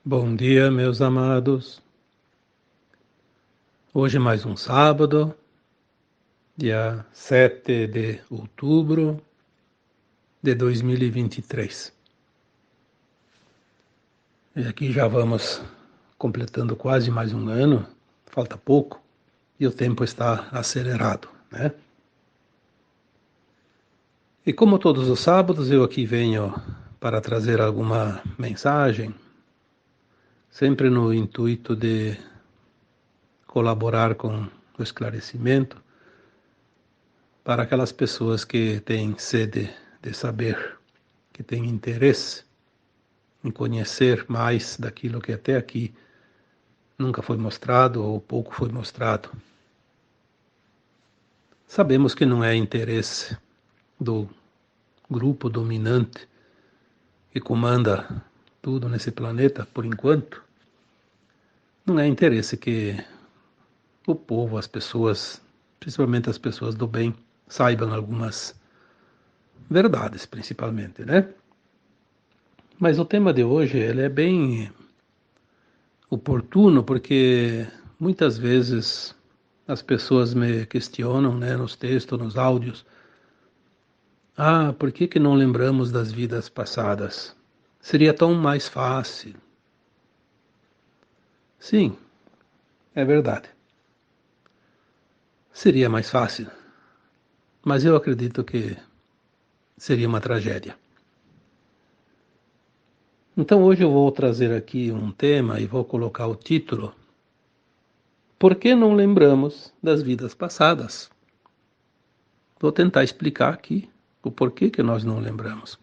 Bom dia, meus amados. Hoje mais um sábado, dia 7 de outubro de 2023. E aqui já vamos completando quase mais um ano, falta pouco, e o tempo está acelerado, né? E como todos os sábados, eu aqui venho para trazer alguma mensagem, sempre no intuito de colaborar com o esclarecimento para aquelas pessoas que têm sede de saber, que têm interesse em conhecer mais daquilo que até aqui nunca foi mostrado ou pouco foi mostrado. Sabemos que não é interesse do grupo dominante que comanda tudo nesse planeta, por enquanto, não é interesse que o povo, as pessoas, principalmente as pessoas do bem, saibam algumas verdades, principalmente, né? Mas o tema de hoje ele é bem oportuno porque muitas vezes as pessoas me questionam, né, nos textos, nos áudios, por que não lembramos das vidas passadas? Seria tão mais fácil. Sim, é verdade. Seria mais fácil, mas eu acredito que seria uma tragédia. Então hoje eu vou trazer aqui um tema e vou colocar o título: Por que não lembramos das vidas passadas? Vou tentar explicar aqui o porquê que nós não lembramos.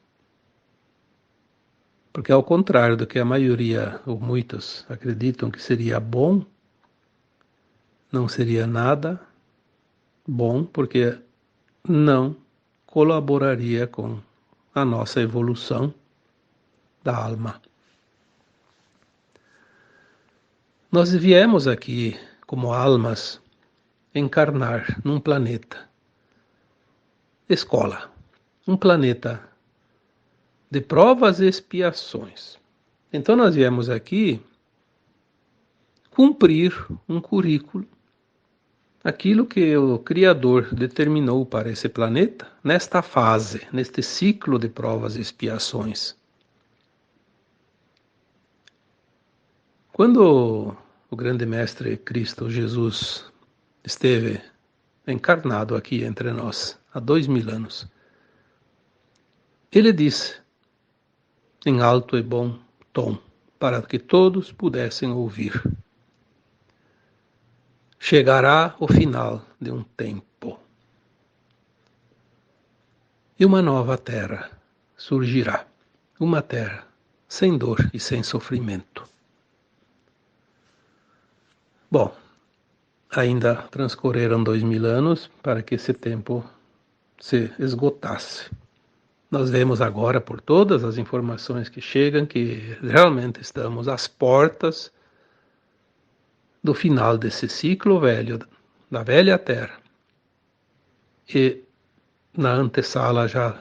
Porque ao contrário do que a maioria ou muitos acreditam que seria bom, não seria nada bom, porque não colaboraria com a nossa evolução da alma. Nós viemos aqui como almas encarnar num planeta escola, um planeta de provas e expiações. Então nós viemos aqui cumprir um currículo, aquilo que o Criador determinou para esse planeta, nesta fase, neste ciclo de provas e expiações. Quando o grande mestre Cristo Jesus esteve encarnado aqui entre nós, há 2000 anos, ele disse, em alto e bom tom, para que todos pudessem ouvir: chegará o final de um tempo e uma nova terra surgirá, uma terra sem dor e sem sofrimento. Bom, ainda transcorreram 2000 anos para que esse tempo se esgotasse. Nós vemos agora, por todas as informações que chegam, que realmente estamos às portas do final desse ciclo velho, da velha Terra. E na antessala já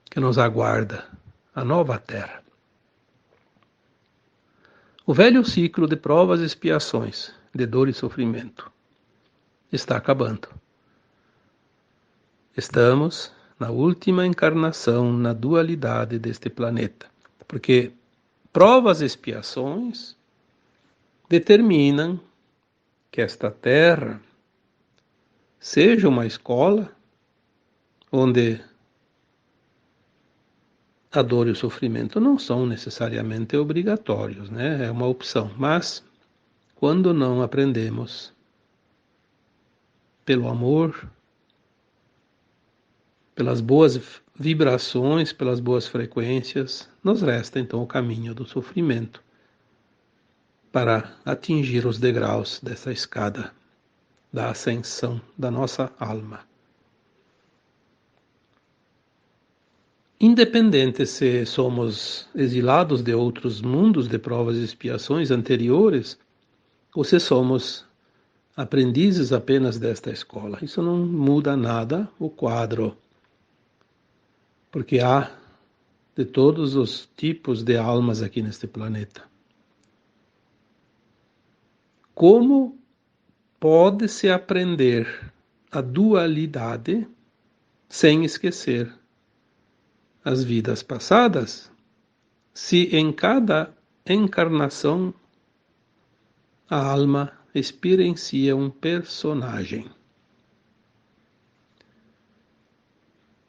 que nos aguarda a nova Terra. O velho ciclo de provas e expiações, de dor e sofrimento, está acabando. Estamos na última encarnação na dualidade deste planeta, porque provas e expiações determinam que esta Terra seja uma escola onde a dor e o sofrimento não são necessariamente obrigatórios, né? É uma opção, mas quando não aprendemos pelo amor, pelas boas vibrações, pelas boas frequências, nos resta então o caminho do sofrimento para atingir os degraus dessa escada da ascensão da nossa alma. Independente se somos exilados de outros mundos de provas e expiações anteriores, ou se somos aprendizes apenas desta escola. Isso não muda nada o quadro, porque há de todos os tipos de almas aqui neste planeta. Como pode-se aprender a dualidade sem esquecer as vidas passadas, se em cada encarnação a alma experiencia um personagem?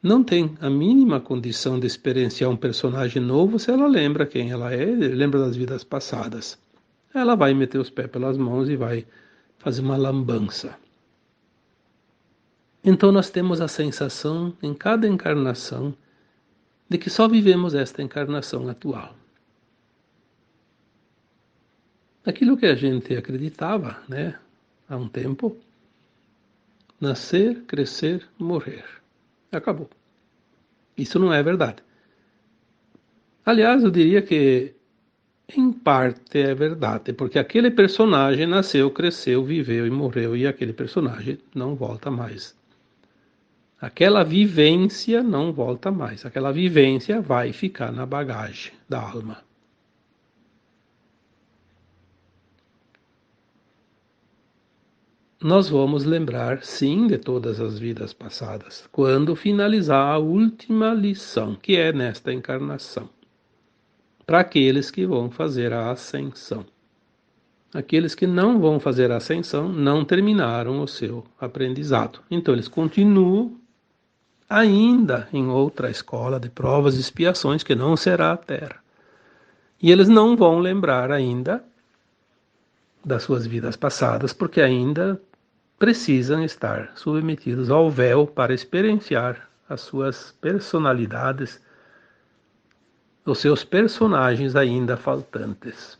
Não tem a mínima condição de experienciar um personagem novo se ela lembra quem ela é, lembra das vidas passadas. Ela vai meter os pés pelas mãos e vai fazer uma lambança. Então nós temos a sensação, em cada encarnação, de que só vivemos esta encarnação atual. Aquilo que a gente acreditava, né, há um tempo, nascer, crescer, morrer. Acabou. Isso não é verdade. Aliás, eu diria que em parte é verdade, porque aquele personagem nasceu, cresceu, viveu e morreu, e aquele personagem não volta mais. Aquela vivência não volta mais. Aquela vivência vai ficar na bagagem da alma. Nós vamos lembrar, sim, de todas as vidas passadas, quando finalizar a última lição, que é nesta encarnação, para aqueles que vão fazer a ascensão. Aqueles que não vão fazer a ascensão não terminaram o seu aprendizado. Então, eles continuam ainda em outra escola de provas e expiações, que não será a Terra. E eles não vão lembrar ainda das suas vidas passadas, porque ainda precisam estar submetidos ao véu para experienciar as suas personalidades, os seus personagens ainda faltantes.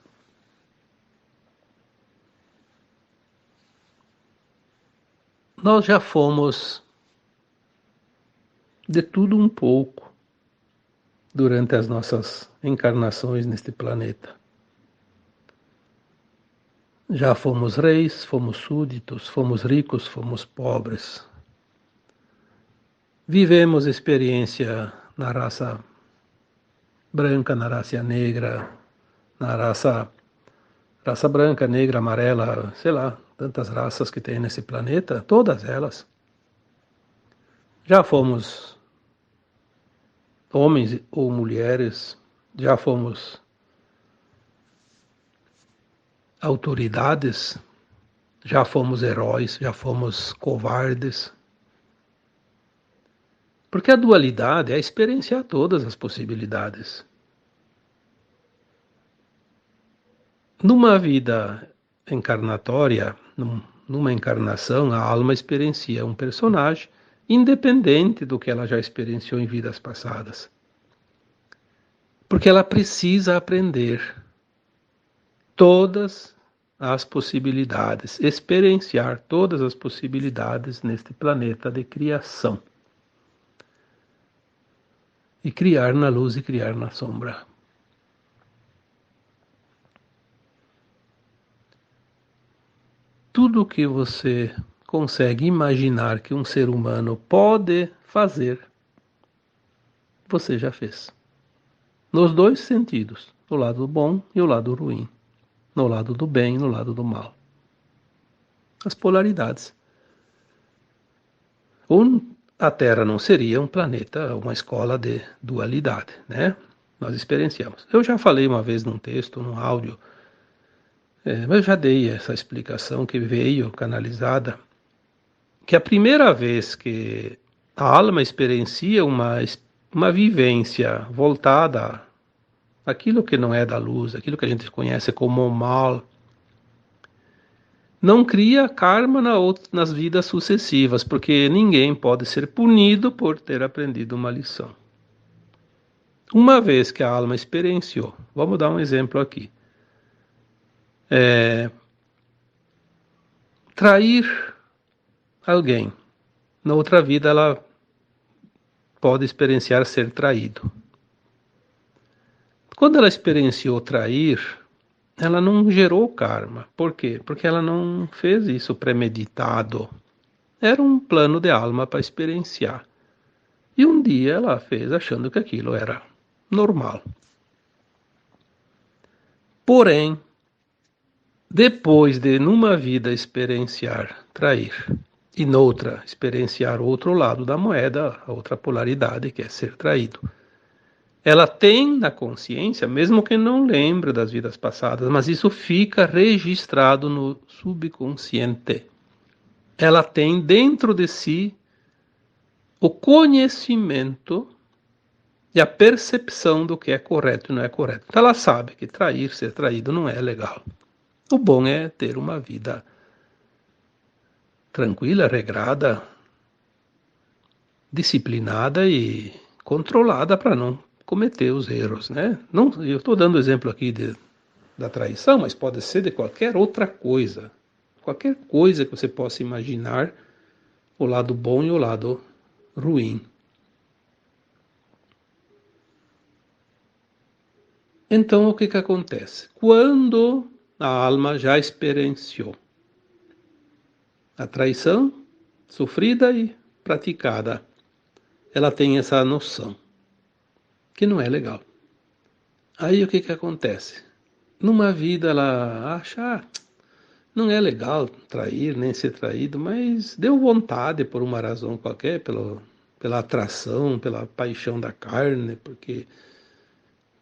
Nós já fomos de tudo um pouco durante as nossas encarnações neste planeta. Já fomos reis, fomos súditos, fomos ricos, fomos pobres. Vivemos experiência na raça branca, na raça negra, na raça branca, negra, amarela, sei lá, tantas raças que tem nesse planeta, todas elas. Já fomos homens ou mulheres, já fomos autoridades, já fomos heróis, já fomos covardes. Porque a dualidade é experienciar todas as possibilidades. Numa vida encarnatória, numa encarnação, a alma experiencia um personagem independente do que ela já experienciou em vidas passadas. Porque ela precisa aprender todas as possibilidades, experienciar todas as possibilidades neste planeta de criação. E criar na luz e criar na sombra. Tudo que você consegue imaginar que um ser humano pode fazer, você já fez. Nos dois sentidos, o lado bom e o lado ruim. No lado do bem e no lado do mal. As polaridades. A Terra não seria um planeta, uma escola de dualidade, né? Nós experienciamos. Eu já falei uma vez num texto, num áudio, mas eu já dei essa explicação que veio canalizada, que a primeira vez que a alma experiencia uma vivência voltada àquilo que não é da luz, aquilo que a gente conhece como mal, não cria karma nas vidas sucessivas, porque ninguém pode ser punido por ter aprendido uma lição. Uma vez que a alma experienciou, vamos dar um exemplo aqui. Trair alguém. Na outra vida ela pode experienciar ser traído. Quando ela experienciou trair, ela não gerou karma. Por quê? Porque ela não fez isso premeditado. Era um plano de alma para experienciar. E um dia ela fez achando que aquilo era normal. Porém, Depois de, numa vida, experienciar trair e noutra, experienciar o outro lado da moeda, a outra polaridade, que é ser traído, ela tem na consciência, mesmo que não lembre das vidas passadas, mas isso fica registrado no subconsciente. Ela tem dentro de si o conhecimento e a percepção do que é correto e não é correto. Então ela sabe que trair, ser traído não é legal. O bom é ter uma vida tranquila, regrada, disciplinada e controlada para não cometer os erros, né? Não, eu estou dando exemplo aqui da traição, mas pode ser de qualquer outra coisa. Qualquer coisa que você possa imaginar, o lado bom e o lado ruim. Então, o que acontece? Quando a alma já experienciou a traição sofrida e praticada, ela tem essa noção, que não é legal. Aí o que acontece? Numa vida ela acha, não é legal trair, nem ser traído, mas deu vontade por uma razão qualquer, pela atração, pela paixão da carne, porque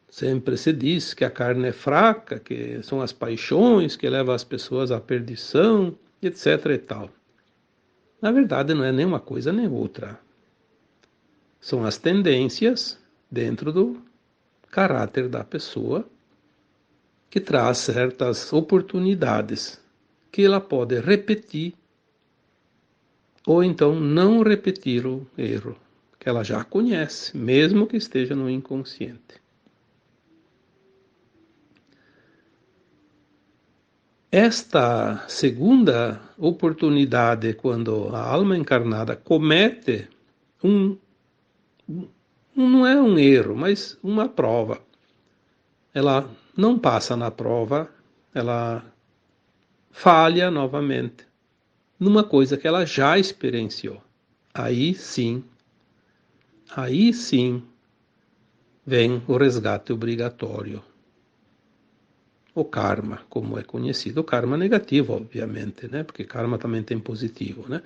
sempre se diz que a carne é fraca, que são as paixões que levam as pessoas à perdição, etc e tal. Na verdade, não é nem uma coisa nem outra. São as tendências dentro do caráter da pessoa que traz certas oportunidades que ela pode repetir ou então não repetir o erro que ela já conhece, mesmo que esteja no inconsciente. Esta segunda oportunidade, quando a alma encarnada comete não é um erro, mas uma prova. Ela não passa na prova, ela falha novamente numa coisa que ela já experienciou. Aí sim vem o resgate obrigatório. O karma, como é conhecido, o karma negativo, obviamente, né? Porque karma também tem positivo, né?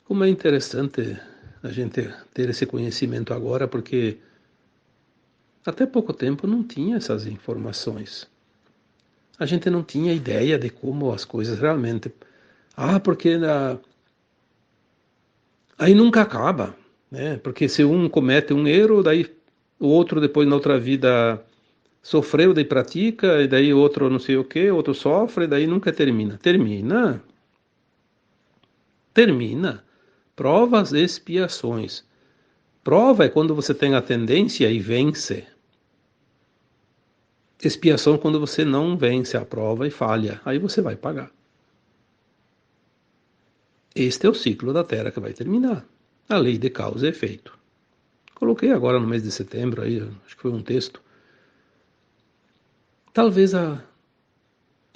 Como é interessante a gente ter esse conhecimento agora, porque até pouco tempo não tinha essas informações. A gente não tinha ideia de como as coisas realmente. Porque aí nunca acaba, né? Porque se um comete um erro, daí o outro depois na outra vida sofreu, daí pratica, e daí outro não sei o que, outro sofre, e daí nunca termina. Termina. Provas e expiações. Prova é quando você tem a tendência e vence. Expiação é quando você não vence a prova e falha. Aí você vai pagar. Este é o ciclo da Terra que vai terminar. A lei de causa e efeito. Coloquei agora no mês de setembro, aí, acho que foi um texto. Talvez a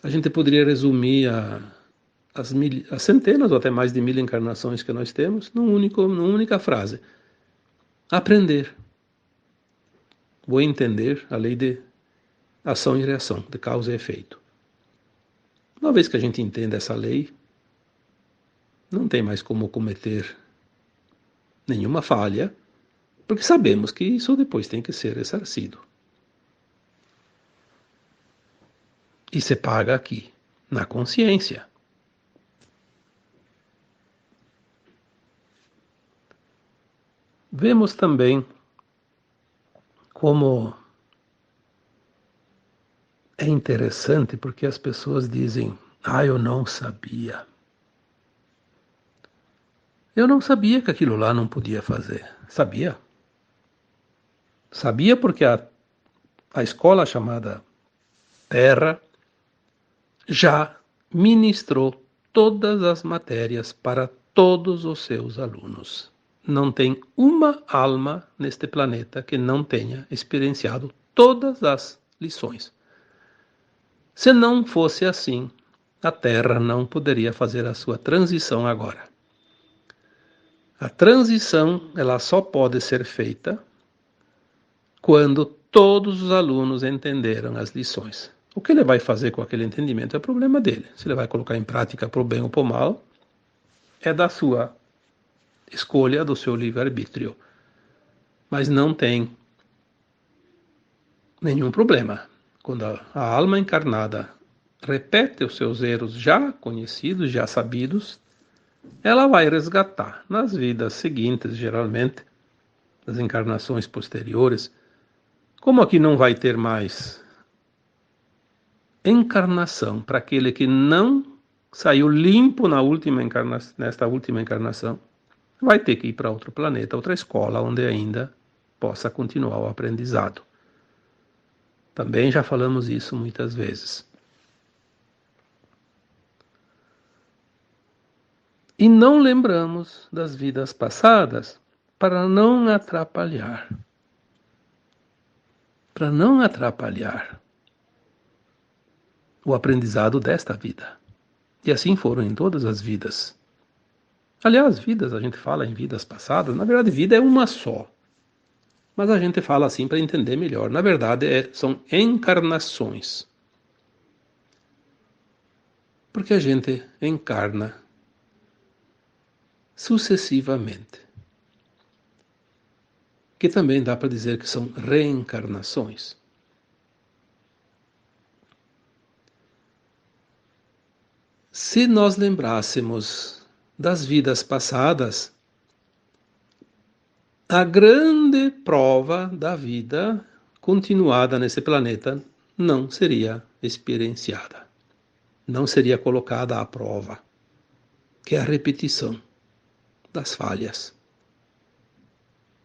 gente poderia resumir as centenas ou até mais de 1000 encarnações que nós temos numa única frase. Aprender. Vou entender a lei de ação e reação, de causa e efeito. Uma vez que a gente entende essa lei, não tem mais como cometer nenhuma falha, porque sabemos que isso depois tem que ser ressarcido. E se paga aqui, na consciência. Vemos também como é interessante porque as pessoas dizem: eu não sabia. Eu não sabia que aquilo lá não podia fazer. Sabia? Sabia porque a escola chamada Terra já ministrou todas as matérias para todos os seus alunos. Não tem uma alma neste planeta que não tenha experienciado todas as lições. Se não fosse assim, a Terra não poderia fazer a sua transição agora. A transição ela só pode ser feita quando todos os alunos entenderam as lições. O que ele vai fazer com aquele entendimento é problema dele. Se ele vai colocar em prática para o bem ou para o mal, é da sua escolha, do seu livre-arbítrio. Mas não tem nenhum problema. Quando a alma encarnada repete os seus erros já conhecidos, já sabidos, ela vai resgatar nas vidas seguintes, geralmente, nas encarnações posteriores. Como aqui não vai ter mais encarnação para aquele que não saiu limpo nesta última encarnação, vai ter que ir para outro planeta, outra escola, onde ainda possa continuar o aprendizado. Também já falamos isso muitas vezes. E não lembramos das vidas passadas para não atrapalhar. Para não atrapalhar o aprendizado desta vida. E assim foram em todas as vidas. Aliás, vidas, a gente fala em vidas passadas, na verdade, vida é uma só. Mas a gente fala assim para entender melhor. Na verdade, são encarnações. Porque a gente encarna sucessivamente. Que também dá para dizer que são reencarnações. Se nós lembrássemos das vidas passadas, a grande prova da vida continuada nesse planeta não seria experienciada, não seria colocada à prova, que é a repetição das falhas,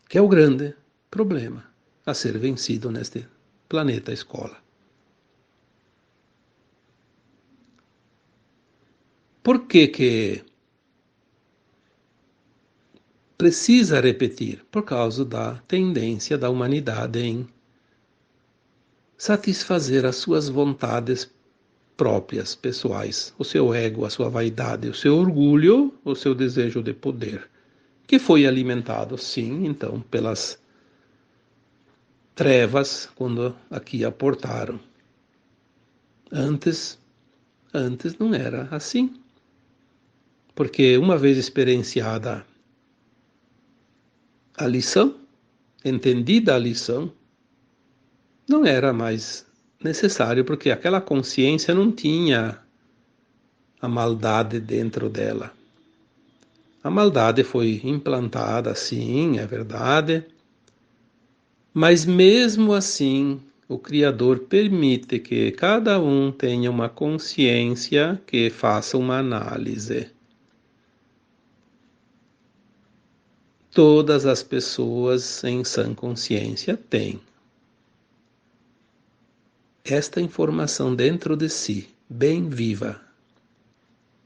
que é o grande problema a ser vencido neste planeta escola. Por que precisa repetir? Por causa da tendência da humanidade em satisfazer as suas vontades próprias, pessoais, o seu ego, a sua vaidade, o seu orgulho, o seu desejo de poder, que foi alimentado, sim, então, pelas trevas quando aqui aportaram. Antes não era assim. Porque uma vez experienciada a lição, entendida a lição, não era mais necessário, porque aquela consciência não tinha a maldade dentro dela. A maldade foi implantada, sim, é verdade, mas mesmo assim o Criador permite que cada um tenha uma consciência que faça uma análise. Todas as pessoas em sã consciência têm esta informação dentro de si, bem viva.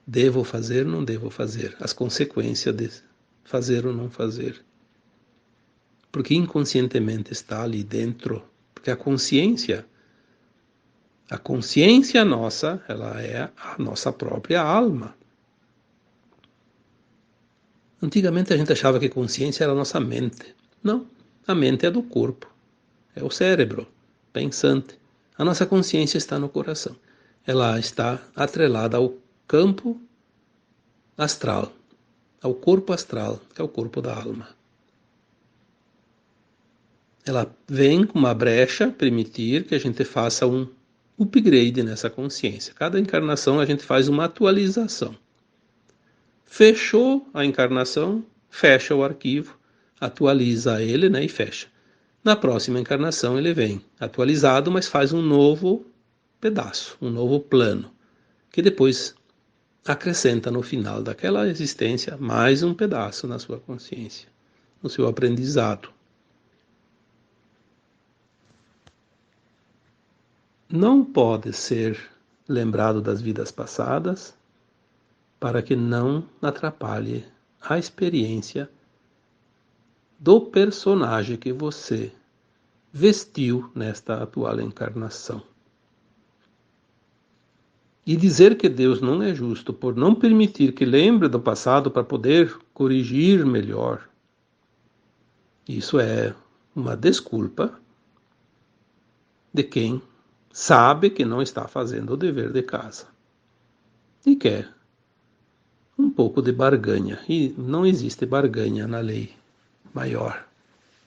Devo fazer, não devo fazer. As consequências de fazer ou não fazer. Porque inconscientemente está ali dentro. Porque a consciência nossa, ela é a nossa própria alma. Antigamente a gente achava que consciência era a nossa mente. Não, a mente é do corpo, é o cérebro pensante. A nossa consciência está no coração. Ela está atrelada ao campo astral, ao corpo astral, que é o corpo da alma. Ela vem com uma brecha permitir que a gente faça um upgrade nessa consciência. Cada encarnação a gente faz uma atualização. Fechou a encarnação, fecha o arquivo, atualiza ele, né, e fecha. Na próxima encarnação ele vem atualizado, mas faz um novo pedaço, um novo plano, que depois acrescenta no final daquela existência mais um pedaço na sua consciência, no seu aprendizado. Não pode ser lembrado das vidas passadas, para que não atrapalhe a experiência do personagem que você vestiu nesta atual encarnação. E dizer que Deus não é justo por não permitir que lembre do passado para poder corrigir melhor, isso é uma desculpa de quem sabe que não está fazendo o dever de casa e quer um pouco de barganha. E não existe barganha na lei maior,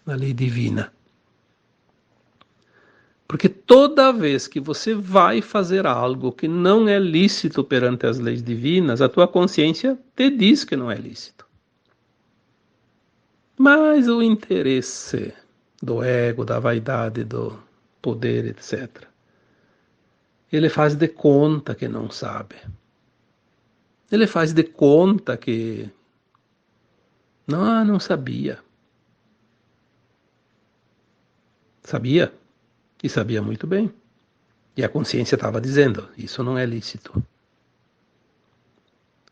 na lei divina. Porque toda vez que você vai fazer algo que não é lícito perante as leis divinas, a tua consciência te diz que não é lícito. Mas o interesse do ego, da vaidade, do poder, etc., ele faz de conta que não sabe. Ele faz de conta que não sabia. Sabia, e sabia muito bem. E a consciência estava dizendo, isso não é lícito.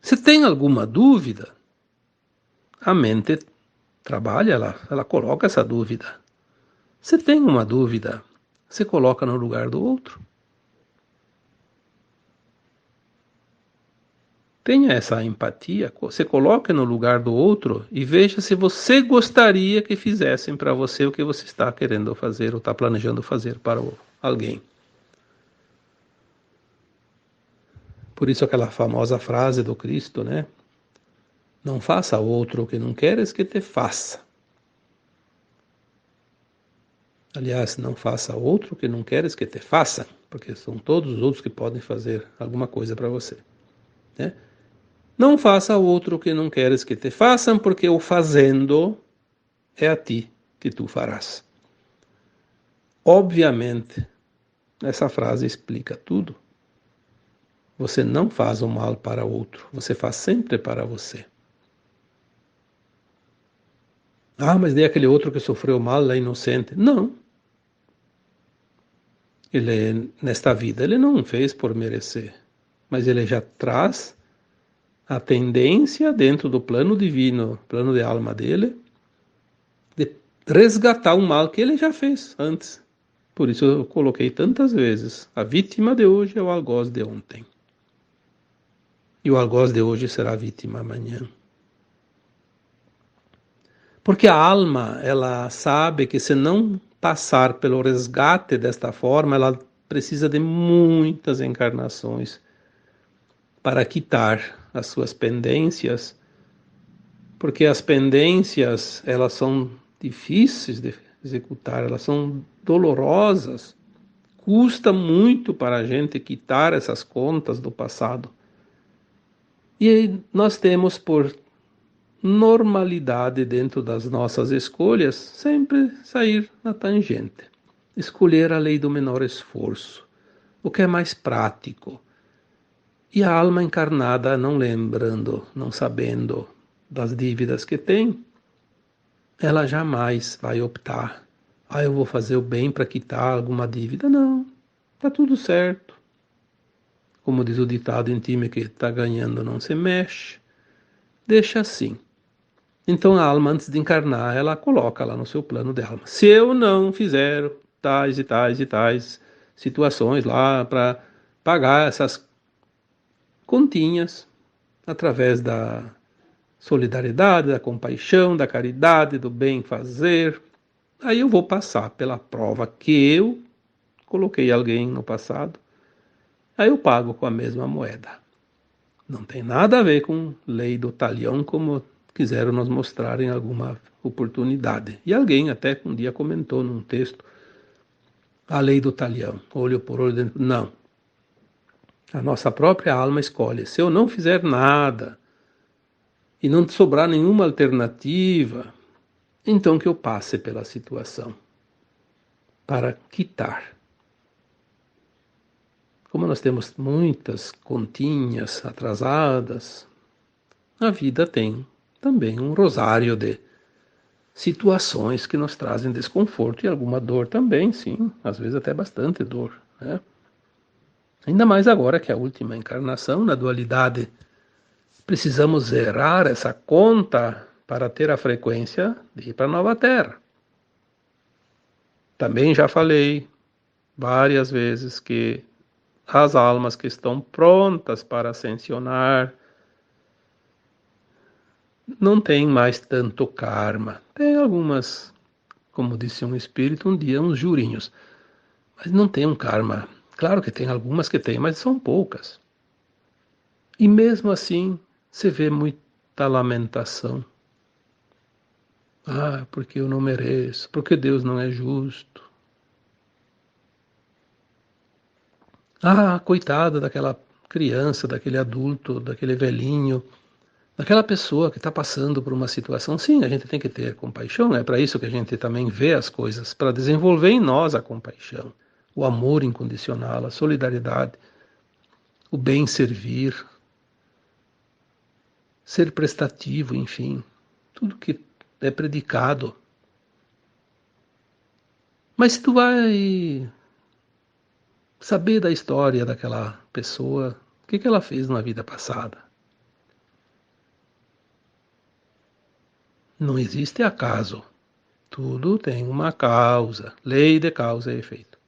Se tem alguma dúvida, a mente trabalha, ela coloca essa dúvida. Se tem uma dúvida, se coloca no lugar do outro. Tenha essa empatia, se coloque no lugar do outro e veja se você gostaria que fizessem para você o que você está querendo fazer ou está planejando fazer para alguém. Por isso aquela famosa frase do Cristo, né? Não faça ao outro o que não queres que te faça. Aliás, não faça ao outro o que não queres que te façam, porque são todos os outros que podem fazer alguma coisa para você, né? Não faça ao outro o que não queres que te façam, porque o fazendo é a ti que tu farás. Obviamente, essa frase explica tudo. Você não faz o mal para o outro, você faz sempre para você. Ah, mas daí aquele outro que sofreu mal é inocente. Não. Nesta vida, ele não fez por merecer, mas ele já traz a tendência dentro do plano divino, plano de alma dele, de resgatar o mal que ele já fez antes. Por isso eu coloquei tantas vezes, a vítima de hoje é o algoz de ontem. E o algoz de hoje será a vítima amanhã. Porque a alma, ela sabe que se não passar pelo resgate desta forma, ela precisa de muitas encarnações para quitar as suas pendências, porque as pendências, elas são difíceis de executar, elas são dolorosas. Custa muito para a gente quitar essas contas do passado. E aí nós temos por normalidade dentro das nossas escolhas sempre sair na tangente. Escolher a lei do menor esforço, o que é mais prático. E a alma encarnada, não lembrando, não sabendo das dívidas que tem, ela jamais vai optar. Ah, eu vou fazer o bem para quitar alguma dívida. Não, está tudo certo. Como diz o ditado em time que está ganhando não se mexe. Deixa assim. Então a alma, antes de encarnar, ela coloca lá no seu plano de alma. Se eu não fizer tais e tais e tais situações lá para pagar essas continhas através da solidariedade, da compaixão, da caridade, do bem fazer, aí eu vou passar pela prova que eu coloquei alguém no passado, aí eu pago com a mesma moeda. Não tem nada a ver com lei do talião, como quiseram nos mostrar em alguma oportunidade. E alguém até um dia comentou num texto, a lei do talião, olho por olho, não. A nossa própria alma escolhe. Se eu não fizer nada e não sobrar nenhuma alternativa, então que eu passe pela situação para quitar. Como nós temos muitas continhas atrasadas, a vida tem também um rosário de situações que nos trazem desconforto e alguma dor também, sim, às vezes até bastante dor, né? Ainda mais agora que é a última encarnação na dualidade, precisamos zerar essa conta para ter a frequência de ir para a nova Terra. Também já falei várias vezes que as almas que estão prontas para ascensionar não têm mais tanto karma. Tem algumas, como disse um espírito um dia, uns jurinhos. mas não tem um karma. Claro que tem algumas que tem, mas são poucas. E mesmo assim, você vê muita lamentação. Ah, porque eu não mereço, porque Deus não é justo. Ah, coitada daquela criança, daquele adulto, daquele velhinho, daquela pessoa que está passando por uma situação. Sim, a gente tem que ter compaixão, é para isso que a gente também vê as coisas, para desenvolver em nós a compaixão, o amor incondicional, a solidariedade, o bem servir, ser prestativo, enfim, tudo que é predicado. Mas se tu vai saber da história daquela pessoa, o que ela fez na vida passada, não existe acaso. Tudo tem uma causa, lei de causa e efeito.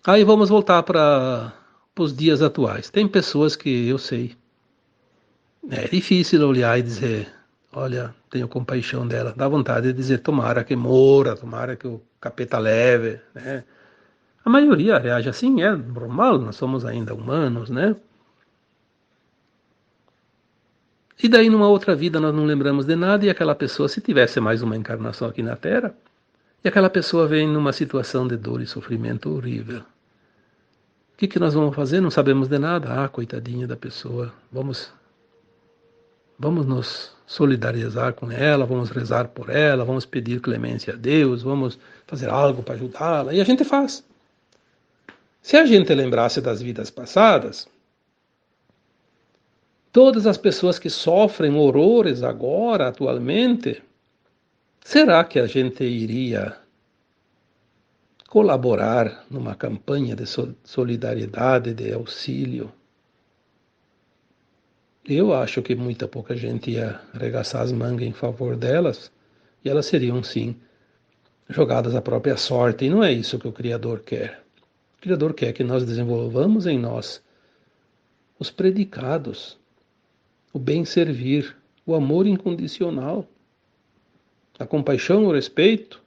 Aí vamos voltar para os dias atuais. Tem pessoas que eu sei, é difícil olhar e dizer, olha, tenho compaixão dela. Dá vontade de dizer, tomara que morra, tomara que o capeta leve, né? A maioria reage assim, é normal, nós somos ainda humanos, né? E daí, numa outra vida, nós não lembramos de nada, e aquela pessoa, se tivesse mais uma encarnação aqui na Terra, e aquela pessoa vem numa situação de dor e sofrimento horrível. O que nós vamos fazer? Não sabemos de nada. Ah, coitadinha da pessoa. Vamos nos solidarizar com ela, vamos rezar por ela, vamos pedir clemência a Deus, vamos fazer algo para ajudá-la. E a gente faz. Se a gente lembrasse das vidas passadas, todas as pessoas que sofrem horrores agora, atualmente, será que a gente iria colaborar numa campanha de solidariedade, de auxílio? Eu acho que muita pouca gente ia arregaçar as mangas em favor delas, e elas seriam, sim, jogadas à própria sorte. E não é isso que o Criador quer. O Criador quer que nós desenvolvamos em nós os predicados, o bem servir, o amor incondicional, a compaixão, o respeito,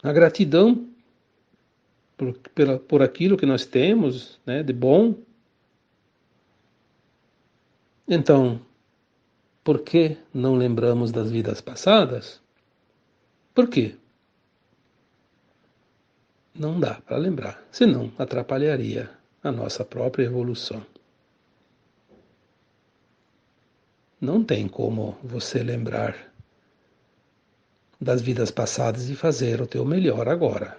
a gratidão por aquilo que nós temos, né, de bom. Então, por que não lembramos das vidas passadas? Por quê? Não dá para lembrar, senão atrapalharia a nossa própria evolução. Não tem como você lembrar das vidas passadas e fazer o teu melhor agora.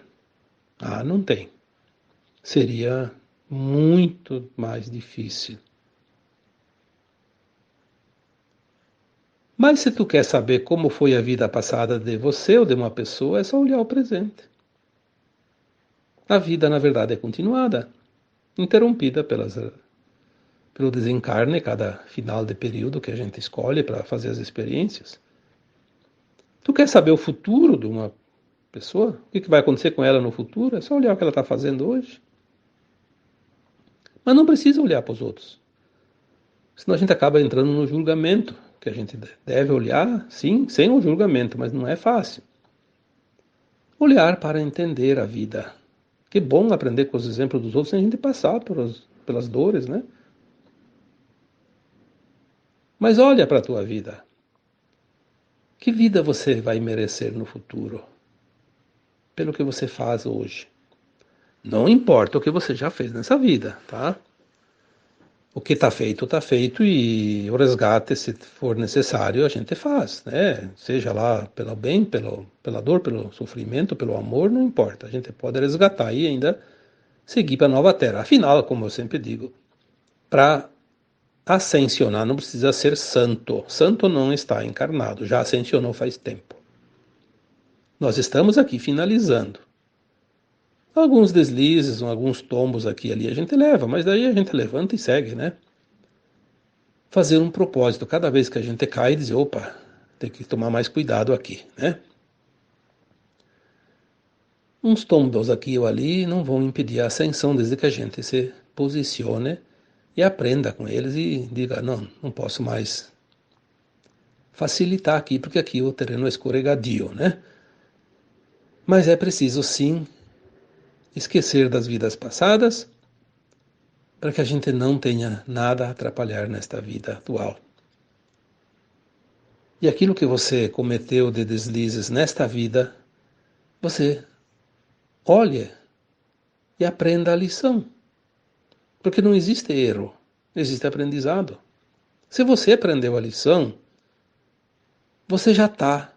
Ah, não tem. Seria muito mais difícil. Mas se tu quer saber como foi a vida passada de você ou de uma pessoa, é só olhar o presente. A vida, na verdade, é continuada, interrompida pelo desencarne, cada final de período que a gente escolhe para fazer as experiências. Tu quer saber o futuro de uma pessoa? O que vai acontecer com ela no futuro? É só olhar o que ela está fazendo hoje. Mas não precisa olhar para os outros. Senão a gente acaba entrando no julgamento, que a gente deve olhar, sim, sem o julgamento, mas não é fácil. Olhar para entender a vida. Que bom aprender com os exemplos dos outros sem a gente passar pelas dores, né? Mas olha para a tua vida. Que vida você vai merecer no futuro? Pelo que você faz hoje. Não importa o que você já fez nessa vida, tá? O que está feito e o resgate, se for necessário, a gente faz, né? Seja lá pelo bem, pela dor, pelo sofrimento, pelo amor, não importa. A gente pode resgatar e ainda seguir para a nova terra. Afinal, como eu sempre digo, para ascensionar não precisa ser santo. Santo não está encarnado, já ascensionou faz tempo. Nós estamos aqui finalizando. Alguns deslizes, alguns tombos aqui e ali a gente leva, mas daí a gente levanta e segue, né? Fazer um propósito. Cada vez que a gente cai, dizer, opa, tem que tomar mais cuidado aqui, né? Uns tombos aqui ou ali não vão impedir a ascensão, desde que a gente se posicione e aprenda com eles e diga, não, não posso mais facilitar aqui, porque aqui o terreno é escorregadio, né? Mas é preciso, sim, esquecer das vidas passadas, para que a gente não tenha nada a atrapalhar nesta vida atual. E aquilo que você cometeu de deslizes nesta vida, você olhe e aprenda a lição. Porque não existe erro, existe aprendizado. Se você aprendeu a lição, você já está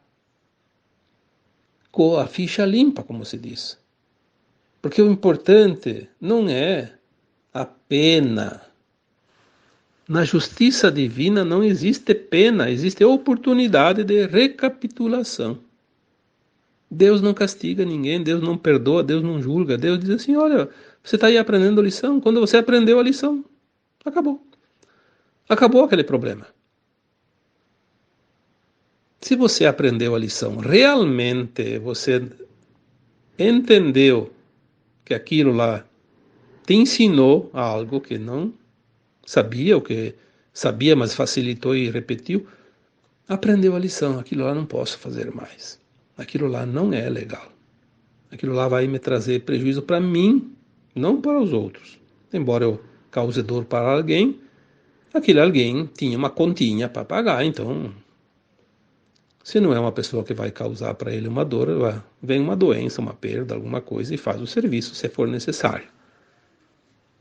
com a ficha limpa, como se diz. Porque o importante não é a pena. Na justiça divina não existe pena, existe oportunidade de recapitulação. Deus não castiga ninguém, Deus não perdoa, Deus não julga. Deus diz assim, olha, você está aí aprendendo a lição. Quando você aprendeu a lição, acabou. Acabou aquele problema. Se você aprendeu a lição, realmente você entendeu que aquilo lá te ensinou algo que não sabia, o que sabia, mas facilitou e repetiu, aprendeu a lição. Aquilo lá não posso fazer mais. Aquilo lá não é legal. Aquilo lá vai me trazer prejuízo para mim, não para os outros. Embora eu cause dor para alguém, aquele alguém tinha uma continha para pagar, então, se não é uma pessoa que vai causar para ele uma dor, vem uma doença, uma perda, alguma coisa e faz o serviço se for necessário.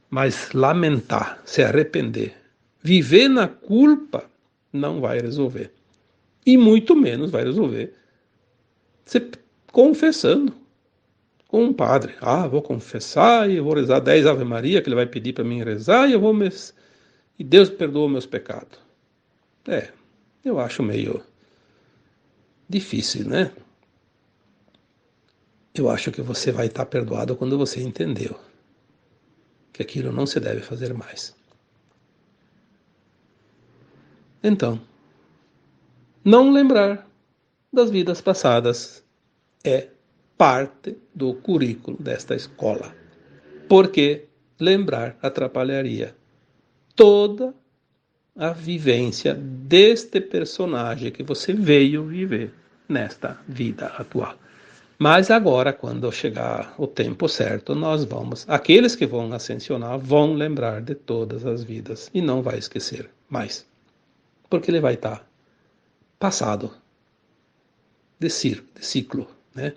Mas lamentar, se arrepender, viver na culpa, não vai resolver. E muito menos vai resolver se confessando com um padre. Vou confessar e vou rezar 10 Ave Maria, que ele vai pedir para mim rezar, e e Deus perdoa meus pecados. Eu acho meio difícil, né? Eu acho que você vai estar perdoado quando você entendeu que aquilo não se deve fazer mais. Então, não lembrar das vidas passadas é parte do currículo desta escola, porque lembrar atrapalharia toda a vivência deste personagem que você veio viver nesta vida atual. Mas agora, quando chegar o tempo certo, aqueles que vão ascensionar vão lembrar de todas as vidas e não vai esquecer mais, porque ele vai estar passado de ciclo, né?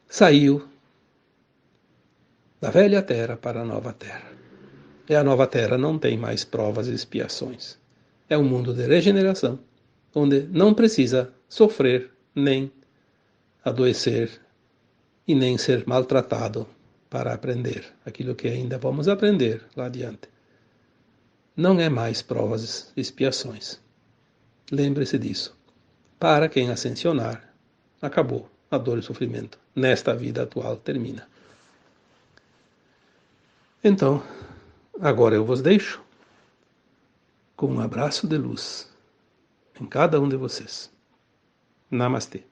Saiu da velha terra para a nova terra. E a nova terra não tem mais provas e expiações. É um mundo de regeneração, onde não precisa sofrer, nem adoecer e nem ser maltratado para aprender aquilo que ainda vamos aprender lá adiante. Não é mais provas e expiações. Lembre-se disso. Para quem ascensionar, acabou a dor e o sofrimento. Nesta vida atual termina. Então, agora eu vos deixo com um abraço de luz em cada um de vocês. Namastê.